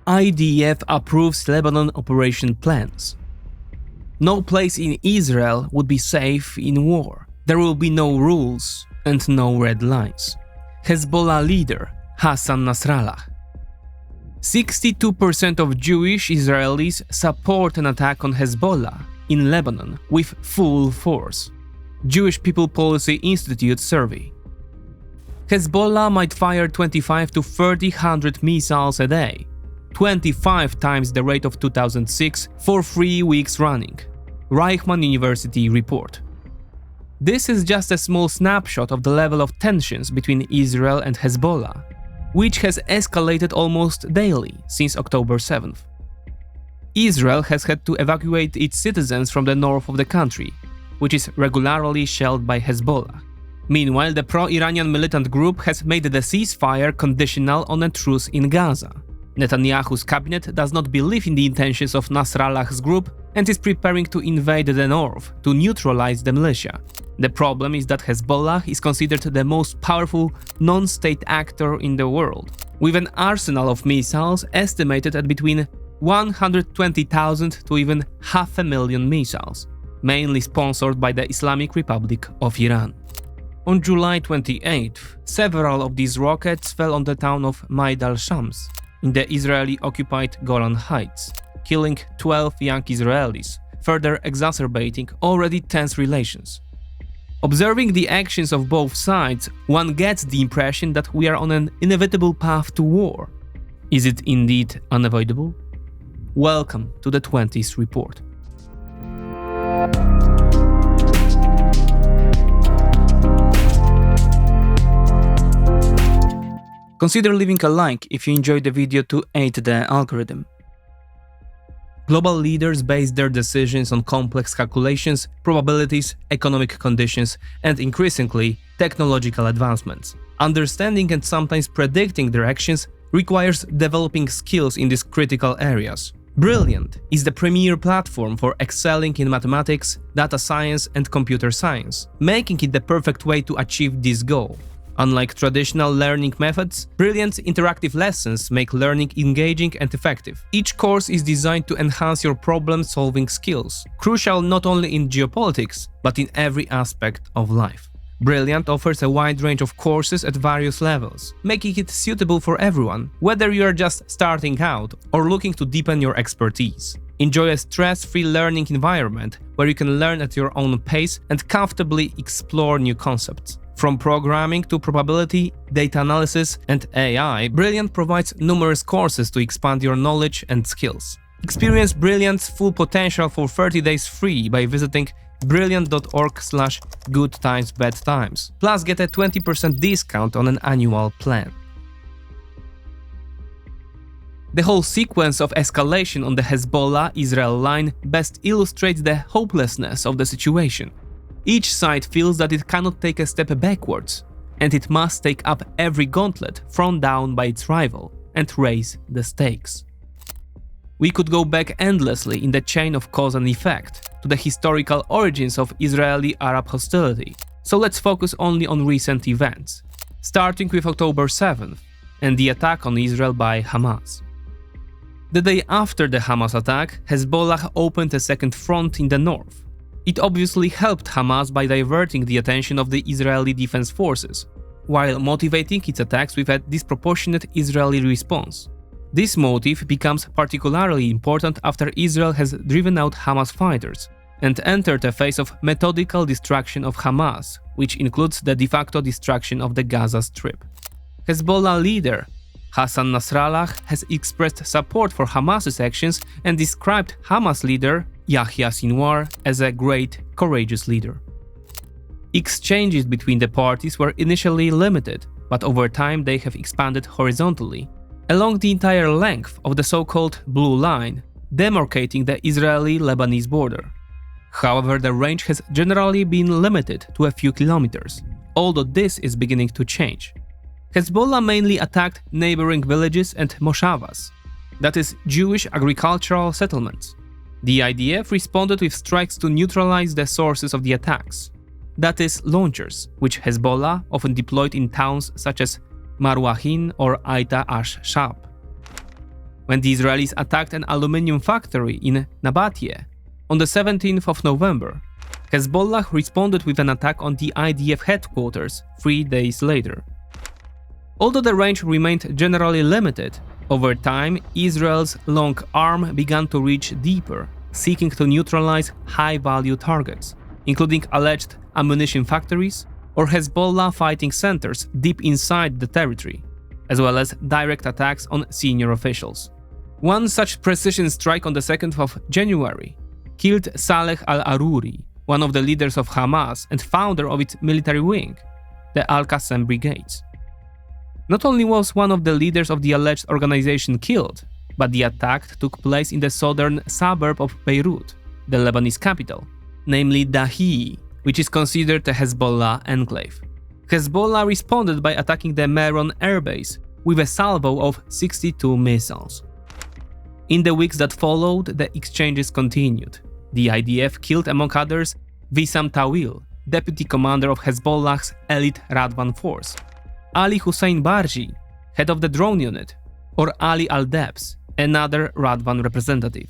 IDF approves Lebanon operation plans. No place in Israel would be safe in war. There will be no rules and no red lines. Hezbollah leader Hassan Nasrallah. 62% of Jewish Israelis support an attack on Hezbollah in Lebanon with full force. Jewish People Policy Institute survey. Hezbollah might fire 25 to 30 missiles a day, 25 times the rate of 2006 for 3 weeks running. Reichman University report. This is just a small snapshot of the level of tensions between Israel and Hezbollah, which has escalated almost daily since October 7th. Israel has had to evacuate its citizens from the north of the country, which is regularly shelled by Hezbollah. Meanwhile, the pro-Iranian militant group has made the ceasefire conditional on a truce in Gaza. Netanyahu's cabinet does not believe in the intentions of Nasrallah's group and is preparing to invade the north to neutralize the militia. The problem is that Hezbollah is considered the most powerful non-state actor in the world, with an arsenal of missiles estimated at between 120,000 to even 500,000 missiles, mainly sponsored by the Islamic Republic of Iran. On July 28th, several of these rockets fell on the town of Maid al-Shams in the Israeli-occupied Golan Heights, killing 12 young Israelis, further exacerbating already tense relations. Observing the actions of both sides, one gets the impression that we are on an inevitable path to war. Is it indeed unavoidable? Welcome to the 20th Report. Consider leaving a like if you enjoyed the video to aid the algorithm. Global leaders base their decisions on complex calculations, probabilities, economic conditions, and increasingly, technological advancements. Understanding and sometimes predicting their actions requires developing skills in these critical areas. Brilliant is the premier platform for excelling in mathematics, data science, and computer science, making it the perfect way to achieve this goal. Unlike traditional learning methods, Brilliant's interactive lessons make learning engaging and effective. Each course is designed to enhance your problem-solving skills, crucial not only in geopolitics, but in every aspect of life. Brilliant offers a wide range of courses at various levels, making it suitable for everyone, whether you are just starting out or looking to deepen your expertise. Enjoy a stress-free learning environment where you can learn at your own pace and comfortably explore new concepts. From programming to probability, data analysis, and AI, Brilliant provides numerous courses to expand your knowledge and skills. Experience Brilliant's full potential for 30 days free by visiting brilliant.org/goodtimesbadtimes. Plus get a 20% discount on an annual plan. The whole sequence of escalation on the Hezbollah-Israel line best illustrates the hopelessness of the situation. Each side feels that it cannot take a step backwards, and it must take up every gauntlet thrown down by its rival and raise the stakes. We could go back endlessly in the chain of cause and effect to the historical origins of Israeli-Arab hostility, so let's focus only on recent events, starting with October 7th and the attack on Israel by Hamas. The day after the Hamas attack, Hezbollah opened a second front in the north. It obviously helped Hamas by diverting the attention of the Israeli Defense Forces, while motivating its attacks with a disproportionate Israeli response. This motive becomes particularly important after Israel has driven out Hamas fighters and entered a phase of methodical destruction of Hamas, which includes the de facto destruction of the Gaza Strip. Hezbollah leader Hassan Nasrallah has expressed support for Hamas's actions and described Hamas leader Yahya Sinwar as a great, courageous leader. Exchanges between the parties were initially limited, but over time they have expanded horizontally, along the entire length of the so-called Blue Line, demarcating the Israeli-Lebanese border. However, the range has generally been limited to a few kilometers, although this is beginning to change. Hezbollah mainly attacked neighboring villages and moshavas, that is, Jewish agricultural settlements. The IDF responded with strikes to neutralize the sources of the attacks, that is, launchers, which Hezbollah often deployed in towns such as Marwahin or Aita Ash-Shab. when the Israelis attacked an aluminium factory in Nabateh. On the 17th of November, Hezbollah responded with an attack on the IDF headquarters 3 days later. Although the range remained generally limited, over time Israel's long arm began to reach deeper, seeking to neutralize high-value targets, including alleged ammunition factories or Hezbollah fighting centers deep inside the territory, as well as direct attacks on senior officials. One such precision strike on the 2nd of January killed Saleh al-Aruri, one of the leaders of Hamas and founder of its military wing, the Al-Qassam Brigades. Not only was one of the leaders of the alleged organization killed, but the attack took place in the southern suburb of Beirut, the Lebanese capital, namely Dahi, which is considered a Hezbollah enclave. Hezbollah responded by attacking the Meron airbase with a salvo of 62 missiles. In the weeks that followed, the exchanges continued. The IDF killed, among others, Wissam Tawil, deputy commander of Hezbollah's elite Radwan force, Ali Hussein Barji, head of the drone unit, or Ali al-Debs, another Radwan representative.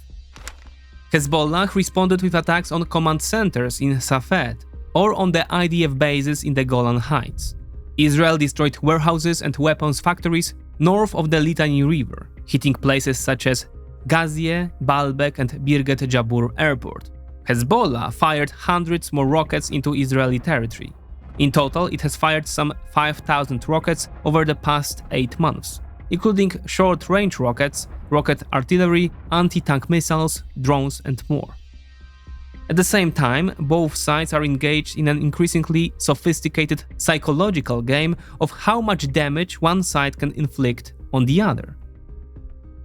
Hezbollah responded with attacks on command centers in Safed or on the IDF bases in the Golan Heights. Israel destroyed warehouses and weapons factories north of the Litani River, hitting places such as Ghazieh, Baalbek and Birget Jabur Airport. Hezbollah fired hundreds more rockets into Israeli territory. In total, it has fired some 5,000 rockets over the past 8 months, including short-range rockets, rocket artillery, anti-tank missiles, drones and more. At the same time, both sides are engaged in an increasingly sophisticated psychological game of how much damage one side can inflict on the other.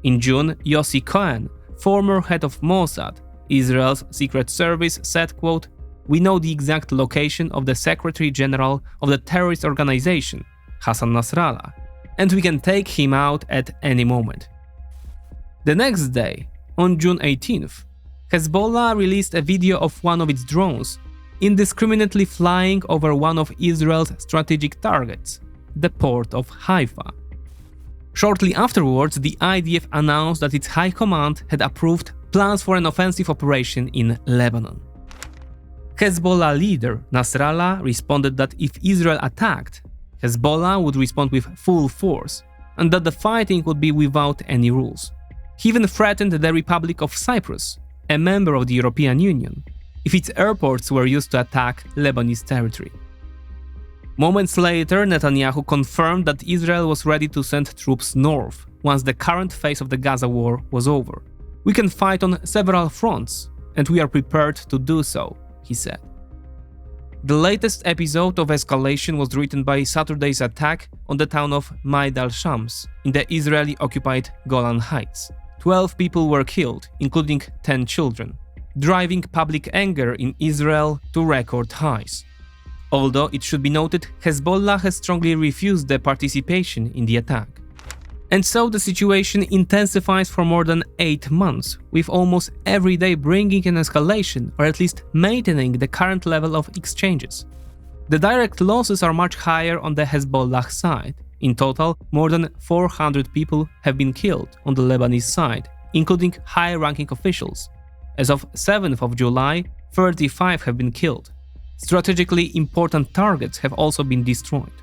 In June, Yossi Cohen, former head of Mossad, Israel's secret service, said, quote, "We know the exact location of the Secretary General of the terrorist organization, Hassan Nasrallah, and we can take him out at any moment." The next day, on June 18th, Hezbollah released a video of one of its drones indiscriminately flying over one of Israel's strategic targets, the port of Haifa. Shortly afterwards, the IDF announced that its high command had approved plans for an offensive operation in Lebanon. Hezbollah leader Nasrallah responded that if Israel attacked, Hezbollah would respond with full force, and that the fighting would be without any rules. He even threatened the Republic of Cyprus, a member of the European Union, if its airports were used to attack Lebanese territory. Moments later, Netanyahu confirmed that Israel was ready to send troops north once the current phase of the Gaza war was over. "We can fight on several fronts, and we are prepared to do so," he said. The latest episode of escalation was written by Saturday's attack on the town of Maid al-Shams in the Israeli-occupied Golan Heights. 12 people were killed, including 10 children, driving public anger in Israel to record highs. Although it should be noted, Hezbollah has strongly refused their participation in the attack. And so the situation intensifies for more than 8 months, with almost every day bringing an escalation or at least maintaining the current level of exchanges. The direct losses are much higher on the Hezbollah side. In total, more than 400 people have been killed on the Lebanese side, including high-ranking officials. As of 7th of July, 35 have been killed. Strategically important targets have also been destroyed.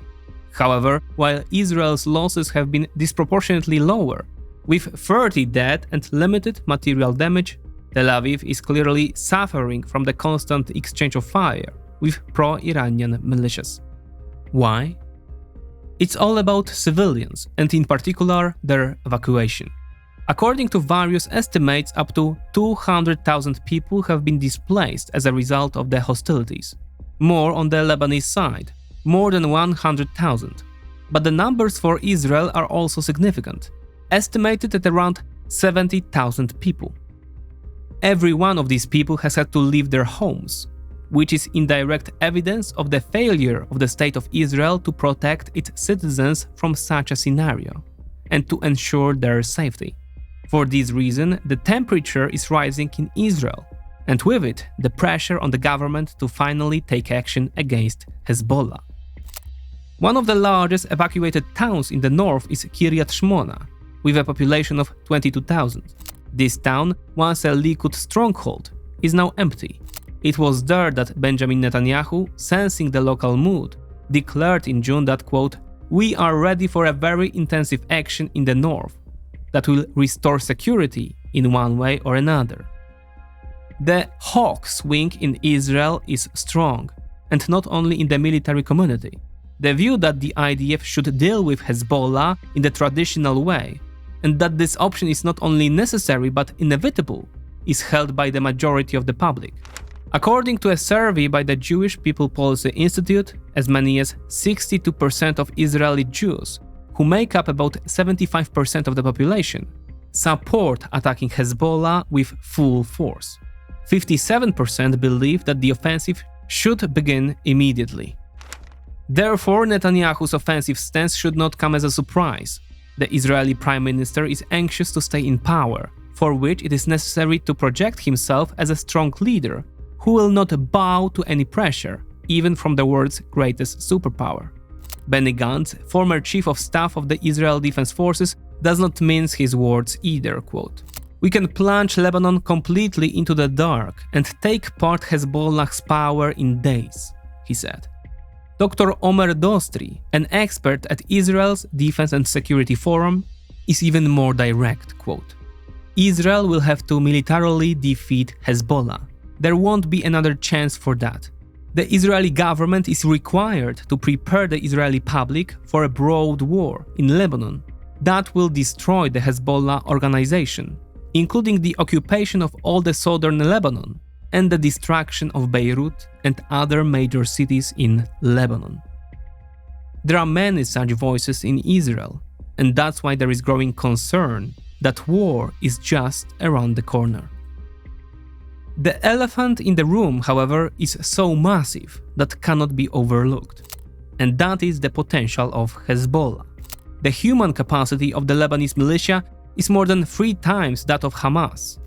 However, while Israel's losses have been disproportionately lower, with 30 dead and limited material damage, Tel Aviv is clearly suffering from the constant exchange of fire with pro-Iranian militias. Why? It's all about civilians, and in particular their evacuation. According to various estimates, up to 200,000 people have been displaced as a result of the hostilities. More on the Lebanese side, more than 100,000. But the numbers for Israel are also significant, estimated at around 70,000 people. Every one of these people has had to leave their homes, which is indirect evidence of the failure of the State of Israel to protect its citizens from such a scenario and to ensure their safety. For this reason, the temperature is rising in Israel, and with it, the pressure on the government to finally take action against Hezbollah. One of the largest evacuated towns in the north is Kiryat Shmona, with a population of 22,000. This town, once a Likud stronghold, is now empty. It was there that Benjamin Netanyahu, sensing the local mood, declared in June that, quote, "We are ready for a very intensive action in the north that will restore security in one way or another." The hawk swing in Israel is strong, and not only in the military community. The view that the IDF should deal with Hezbollah in the traditional way, and that this option is not only necessary but inevitable, is held by the majority of the public. According to a survey by the Jewish People Policy Institute, as many as 62% of Israeli Jews, who make up about 75% of the population, support attacking Hezbollah with full force. 57% believe that the offensive should begin immediately. Therefore, Netanyahu's offensive stance should not come as a surprise. The Israeli Prime Minister is anxious to stay in power, for which it is necessary to project himself as a strong leader who will not bow to any pressure, even from the world's greatest superpower. Benny Gantz, former chief of staff of the Israel Defense Forces, does not mince his words either, quote, "We can plunge Lebanon completely into the dark and take apart Hezbollah's power in days," he said. Dr. Omer Dostri, an expert at Israel's Defense and Security Forum, is even more direct, quote, "Israel will have to militarily defeat Hezbollah. There won't be another chance for that. The Israeli government is required to prepare the Israeli public for a broad war in Lebanon that will destroy the Hezbollah organization, including the occupation of all the southern Lebanon and the destruction of Beirut and other major cities in Lebanon." There are many such voices in Israel, and that's why there is growing concern that war is just around the corner. The elephant in the room, however, is so massive that cannot be overlooked, and that is the potential of Hezbollah. The human capacity of the Lebanese militia is more than 3 times that of Hamas.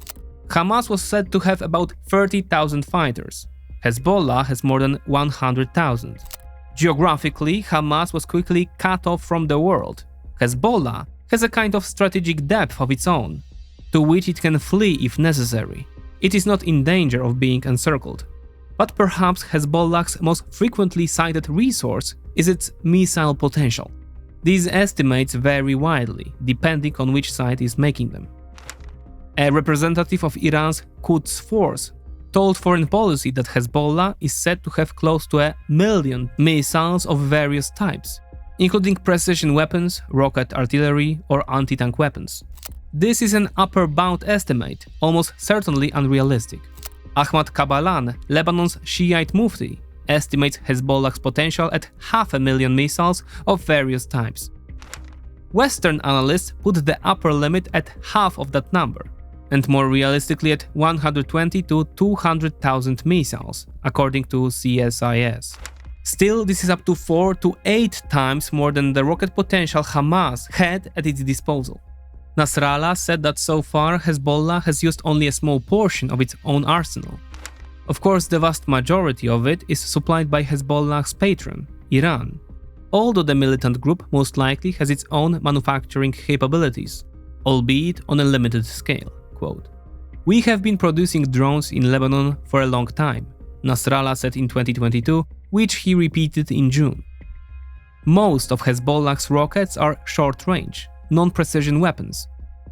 Hamas was said to have about 30,000 fighters. Hezbollah has more than 100,000. Geographically, Hamas was quickly cut off from the world. Hezbollah has a kind of strategic depth of its own, to which it can flee if necessary. It is not in danger of being encircled. But perhaps Hezbollah's most frequently cited resource is its missile potential. These estimates vary widely, depending on which side is making them. A representative of Iran's Quds Force told Foreign Policy that Hezbollah is said to have close to 1 million missiles of various types, including precision weapons, rocket artillery, or anti-tank weapons. This is an upper bound estimate, almost certainly unrealistic. Ahmad Kabalan, Lebanon's Shiite Mufti, estimates Hezbollah's potential at 500,000 missiles of various types. Western analysts put the upper limit at half of that number, and more realistically at 120 to 200,000 missiles, according to CSIS. Still, this is up to 4 to 8 times more than the rocket potential Hamas had at its disposal. Nasrallah said that so far Hezbollah has used only a small portion of its own arsenal. Of course, the vast majority of it is supplied by Hezbollah's patron, Iran, although the militant group most likely has its own manufacturing capabilities, albeit on a limited scale. Quote, "We have been producing drones in Lebanon for a long time," Nasrallah said in 2022, which he repeated in June. Most of Hezbollah's rockets are short-range, non-precision weapons,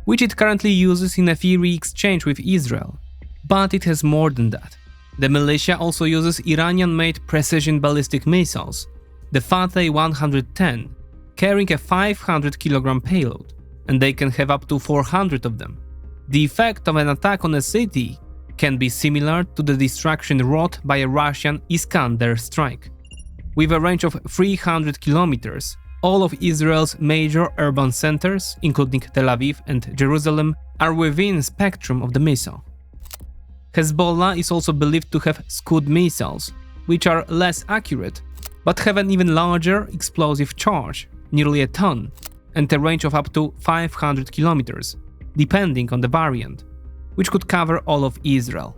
which it currently uses in a fiery exchange with Israel. But it has more than that. The militia also uses Iranian-made precision ballistic missiles, the Fateh 110, carrying a 500-kilogram payload, and they can have up to 400 of them. The effect of an attack on a city can be similar to the destruction wrought by a Russian Iskander strike. With a range of 300 kilometers, all of Israel's major urban centers, including Tel Aviv and Jerusalem, are within spectrum of the missile. Hezbollah is also believed to have Scud missiles, which are less accurate, but have an even larger explosive charge, nearly a ton, and a range of up to 500 kilometers, depending on the variant, which could cover all of Israel.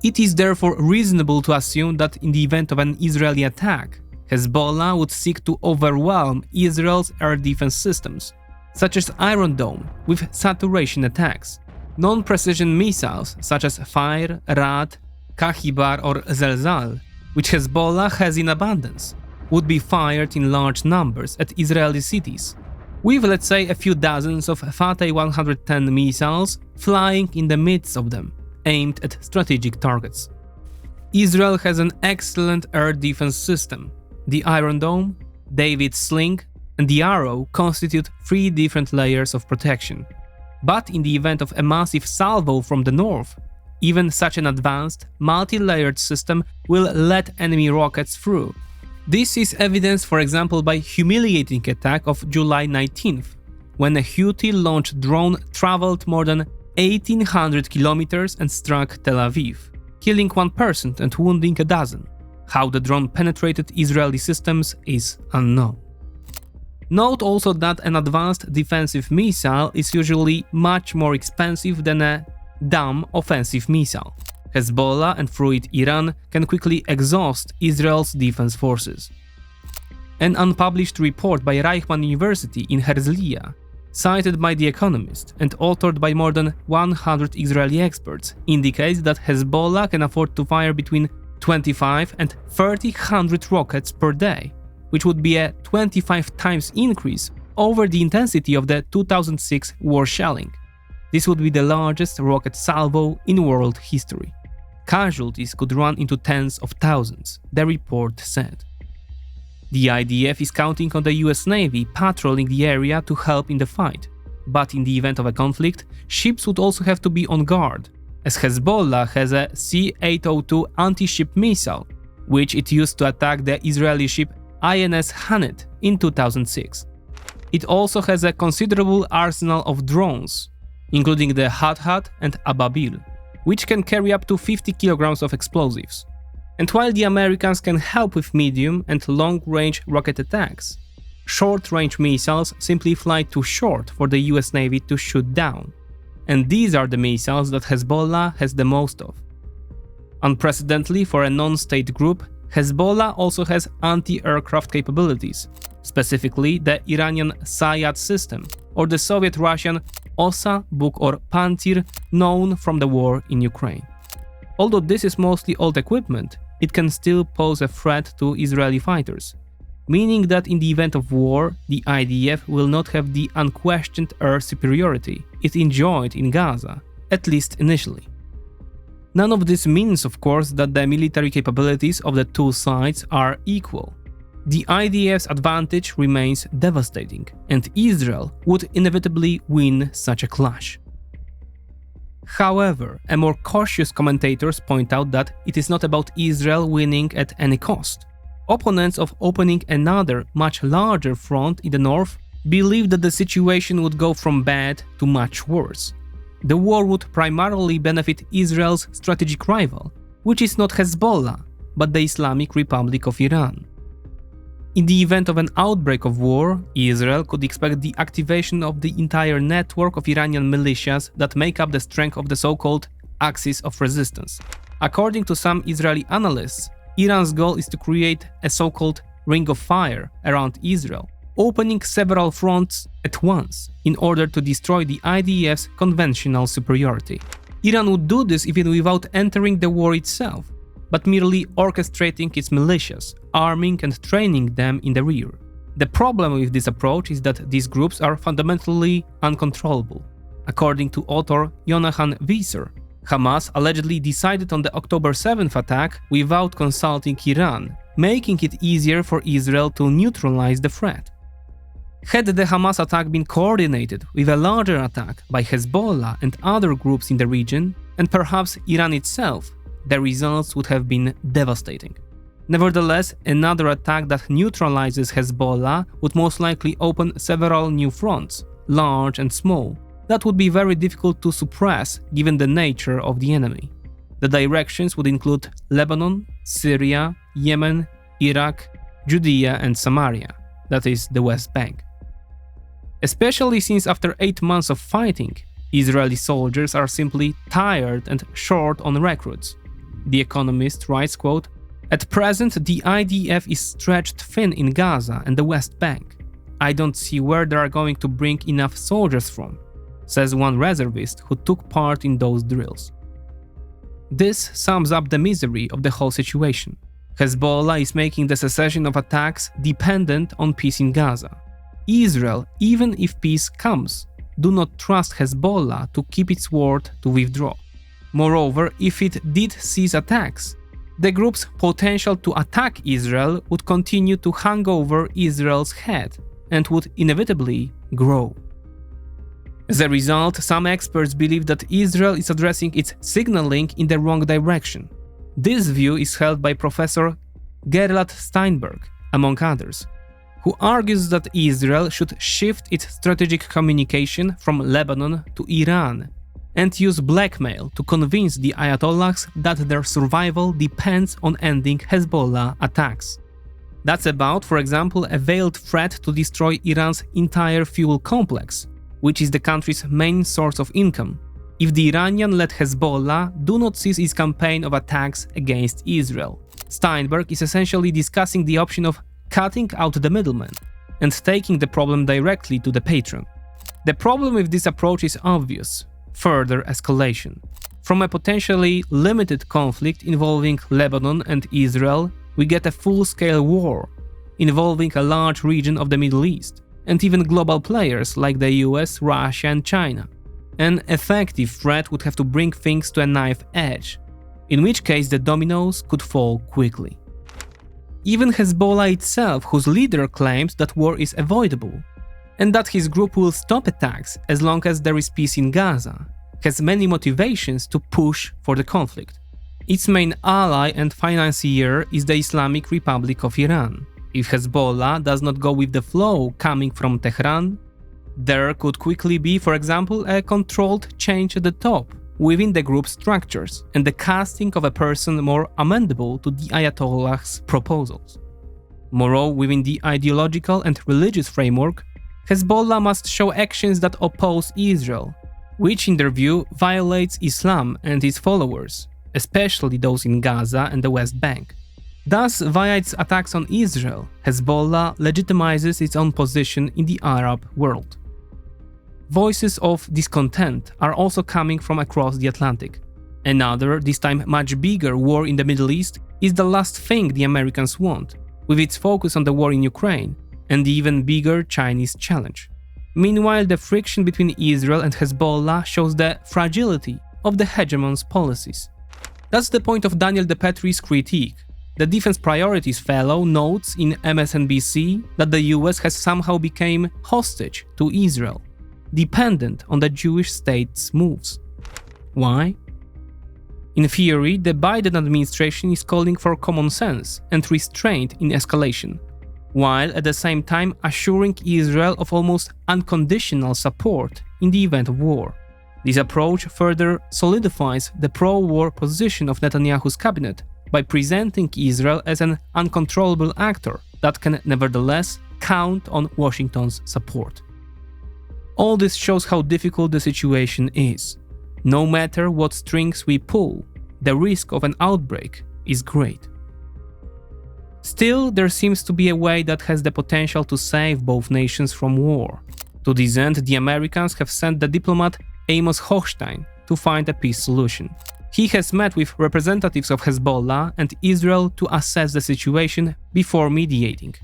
It is therefore reasonable to assume that in the event of an Israeli attack, Hezbollah would seek to overwhelm Israel's air defense systems, such as Iron Dome with saturation attacks. Non-precision missiles such as Fire, Rad, Kahibar or Zelzal, which Hezbollah has in abundance, would be fired in large numbers at Israeli cities, with let's say a few dozens of Fateh 110 missiles flying in the midst of them, aimed at strategic targets. Israel has an excellent air defense system. The Iron Dome, David's Sling, and the Arrow constitute 3 different layers of protection. But in the event of a massive salvo from the north, even such an advanced, multi-layered system will let enemy rockets through. This is evidenced, for example, by humiliating attack of July 19th, when a Houthi-launched drone traveled more than 1800 kilometers and struck Tel Aviv, killing 1 person and wounding a dozen. How the drone penetrated Israeli systems is unknown. Note also that an advanced defensive missile is usually much more expensive than a dumb offensive missile. Hezbollah and through it Iran can quickly exhaust Israel's defense forces. An unpublished report by Reichman University in Herzliya, cited by The Economist and authored by more than 100 Israeli experts, indicates that Hezbollah can afford to fire between 25 and 30,000 rockets per day, which would be a 25 times increase over the intensity of the 2006 war shelling. This would be the largest rocket salvo in world history. Casualties could run into tens of thousands, the report said. The IDF is counting on the US Navy patrolling the area to help in the fight, but in the event of a conflict, ships would also have to be on guard, as Hezbollah has a C-802 anti-ship missile, which it used to attack the Israeli ship INS Hanit in 2006. It also has a considerable arsenal of drones, including the Hadhad and Ababil, which can carry up to 50 kilograms of explosives. And while the Americans can help with medium and long-range rocket attacks, short-range missiles simply fly too short for the US Navy to shoot down. And these are the missiles that Hezbollah has the most of. Unprecedentedly for a non-state group, Hezbollah also has anti-aircraft capabilities, specifically the Iranian Sayad system or the Soviet-Russian Osa, Buk or Pantsir, known from the war in Ukraine. Although this is mostly old equipment, it can still pose a threat to Israeli fighters, meaning that in the event of war, the IDF will not have the unquestioned air superiority it enjoyed in Gaza, at least initially. None of this means, of course, that the military capabilities of the two sides are equal. The IDF's advantage remains devastating, and Israel would inevitably win such a clash. However, a more cautious commentators point out that it is not about Israel winning at any cost. Opponents of opening another, much larger front in the north believe that the situation would go from bad to much worse. The war would primarily benefit Israel's strategic rival, which is not Hezbollah, but the Islamic Republic of Iran. In the event of an outbreak of war, Israel could expect the activation of the entire network of Iranian militias that make up the strength of the so-called Axis of Resistance. According to some Israeli analysts, Iran's goal is to create a so-called Ring of Fire around Israel, opening several fronts at once in order to destroy the IDF's conventional superiority. Iran would do this even without entering the war itself, but merely orchestrating its militias, arming and training them in the rear. The problem with this approach is that these groups are fundamentally uncontrollable. According to author Yonahan Wieser, Hamas allegedly decided on the October 7th attack without consulting Iran, making it easier for Israel to neutralize the threat. Had the Hamas attack been coordinated with a larger attack by Hezbollah and other groups in the region, and perhaps Iran itself, the results would have been devastating. Nevertheless, another attack that neutralizes Hezbollah would most likely open several new fronts, large and small, that would be very difficult to suppress given the nature of the enemy. The directions would include Lebanon, Syria, Yemen, Iraq, Judea and Samaria, that is the West Bank. Especially since after 8 months of fighting, Israeli soldiers are simply tired and short on recruits. The Economist writes, quote, "At present, the IDF is stretched thin in Gaza and the West Bank. I don't see where they are going to bring enough soldiers from, says one reservist who took part in those drills. This sums up the misery of the whole situation. Hezbollah is making the cessation of attacks dependent on peace in Gaza. Israel, even if peace comes, do not trust Hezbollah to keep its word to withdraw. Moreover, if it did cease attacks, the group's potential to attack Israel would continue to hang over Israel's head and would inevitably grow. As a result, some experts believe that Israel is addressing its signaling in the wrong direction. This view is held by Professor Gerald Steinberg, among others, who argues that Israel should shift its strategic communication from Lebanon to Iran and use blackmail to convince the Ayatollahs that their survival depends on ending Hezbollah attacks. That's about, for example, a veiled threat to destroy Iran's entire fuel complex, which is the country's main source of income, if the Iranian-led Hezbollah do not cease its campaign of attacks against Israel. Steinberg is essentially discussing the option of cutting out the middleman and taking the problem directly to the patron. The problem with this approach is obvious: further escalation. From a potentially limited conflict involving Lebanon and Israel, we get a full-scale war involving a large region of the Middle East, and even global players like the US, Russia and China. An effective threat would have to bring things to a knife edge, in which case the dominoes could fall quickly. Even Hezbollah itself, whose leader claims that war is avoidable, and that his group will stop attacks as long as there is peace in Gaza, has many motivations to push for the conflict. Its main ally and financier is the Islamic Republic of Iran. If Hezbollah does not go with the flow coming from Tehran, there could quickly be, for example, a controlled change at the top within the group's structures and the casting of a person more amenable to the Ayatollah's proposals. Moreover, within the ideological and religious framework, Hezbollah must show actions that oppose Israel, which in their view violates Islam and its followers, especially those in Gaza and the West Bank. Thus, via its attacks on Israel, Hezbollah legitimizes its own position in the Arab world. Voices of discontent are also coming from across the Atlantic. Another, this time much bigger, war in the Middle East is the last thing the Americans want, with its focus on the war in Ukraine and the even bigger Chinese challenge. Meanwhile, the friction between Israel and Hezbollah shows the fragility of the hegemon's policies. That's the point of Daniel DePetri's critique. The defense priorities fellow notes in MSNBC that the US has somehow become hostage to Israel, dependent on the Jewish state's moves. Why? In theory, the Biden administration is calling for common sense and restraint in escalation, while at the same time assuring Israel of almost unconditional support in the event of war. This approach further solidifies the pro-war position of Netanyahu's cabinet by presenting Israel as an uncontrollable actor that can nevertheless count on Washington's support. All this shows how difficult the situation is. No matter what strings we pull, the risk of an outbreak is great. Still, there seems to be a way that has the potential to save both nations from war. To this end, the Americans have sent the diplomat Amos Hochstein to find a peace solution. He has met with representatives of Hezbollah and Israel to assess the situation before mediating.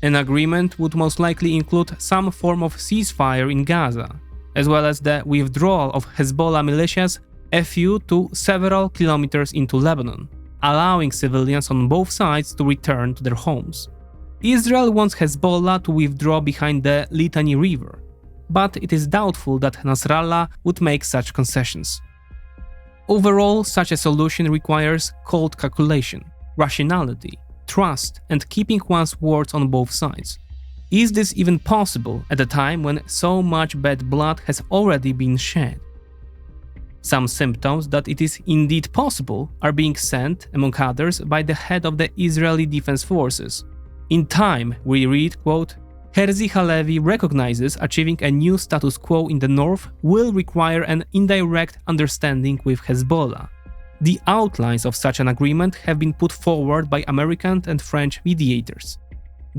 An agreement would most likely include some form of ceasefire in Gaza, as well as the withdrawal of Hezbollah militias a few to several kilometers into Lebanon, allowing civilians on both sides to return to their homes. Israel wants Hezbollah to withdraw behind the Litani River, but it is doubtful that Nasrallah would make such concessions. Overall, such a solution requires cold calculation, rationality, trust, and keeping one's words on both sides. Is this even possible at a time when so much bad blood has already been shed? Some symptoms that it is indeed possible are being sent, among others, by the head of the Israeli Defense Forces. In Time, we read, quote, Herzi Halevi recognizes achieving a new status quo in the north will require an indirect understanding with Hezbollah. The outlines of such an agreement have been put forward by American and French mediators.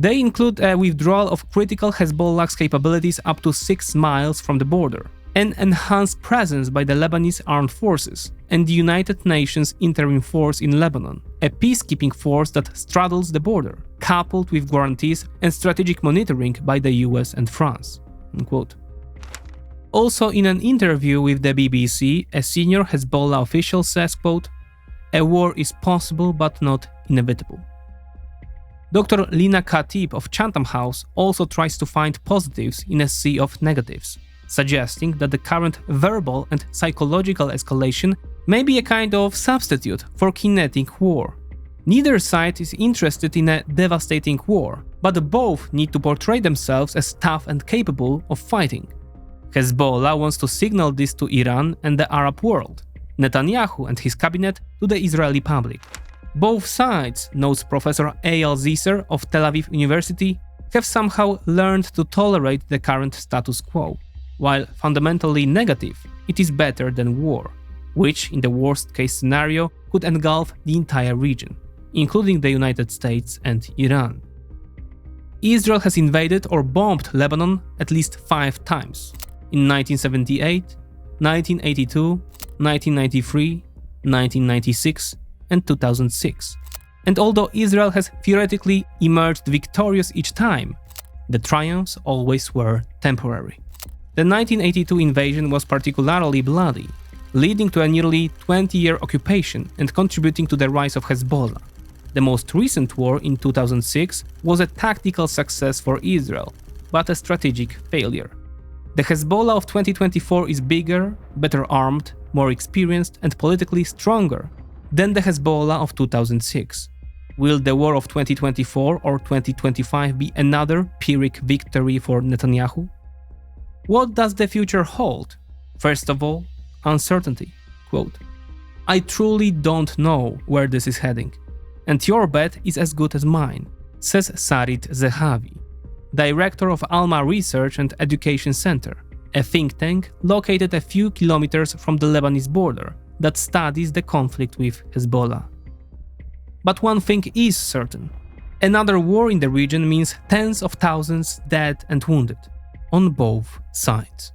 They include a withdrawal of critical Hezbollah's capabilities up to 6 miles from the border, an enhanced presence by the Lebanese armed forces, and the United Nations Interim Force in Lebanon, a peacekeeping force that straddles the border, coupled with guarantees and strategic monitoring by the US and France." Unquote. Also, in an interview with the BBC, a senior Hezbollah official says, quote, "A war is possible but not inevitable." Dr. Lina Khatib of Chatham House also tries to find positives in a sea of negatives, suggesting that the current verbal and psychological escalation may be a kind of substitute for kinetic war. Neither side is interested in a devastating war, but both need to portray themselves as tough and capable of fighting. Hezbollah wants to signal this to Iran and the Arab world, Netanyahu and his cabinet to the Israeli public. Both sides, notes Professor Eyal Zisser of Tel Aviv University, have somehow learned to tolerate the current status quo. While fundamentally negative, it is better than war, which in the worst-case scenario could engulf the entire region, including the United States and Iran. Israel has invaded or bombed Lebanon at least 5 times, in 1978, 1982, 1993, 1996, and 2006. And although Israel has theoretically emerged victorious each time, the triumphs always were temporary. The 1982 invasion was particularly bloody, leading to a nearly 20-year occupation and contributing to the rise of Hezbollah. The most recent war in 2006 was a tactical success for Israel, but a strategic failure. The Hezbollah of 2024 is bigger, better armed, more experienced, and politically stronger than the Hezbollah of 2006. Will the war of 2024 or 2025 be another Pyrrhic victory for Netanyahu? What does the future hold? First of all, uncertainty. Quote, "I truly don't know where this is heading, and your bet is as good as mine," says Sarit Zehavi, director of Alma Research and Education Center, a think tank located a few kilometers from the Lebanese border that studies the conflict with Hezbollah. But one thing is certain. Another war in the region means tens of thousands dead and wounded, on both sides.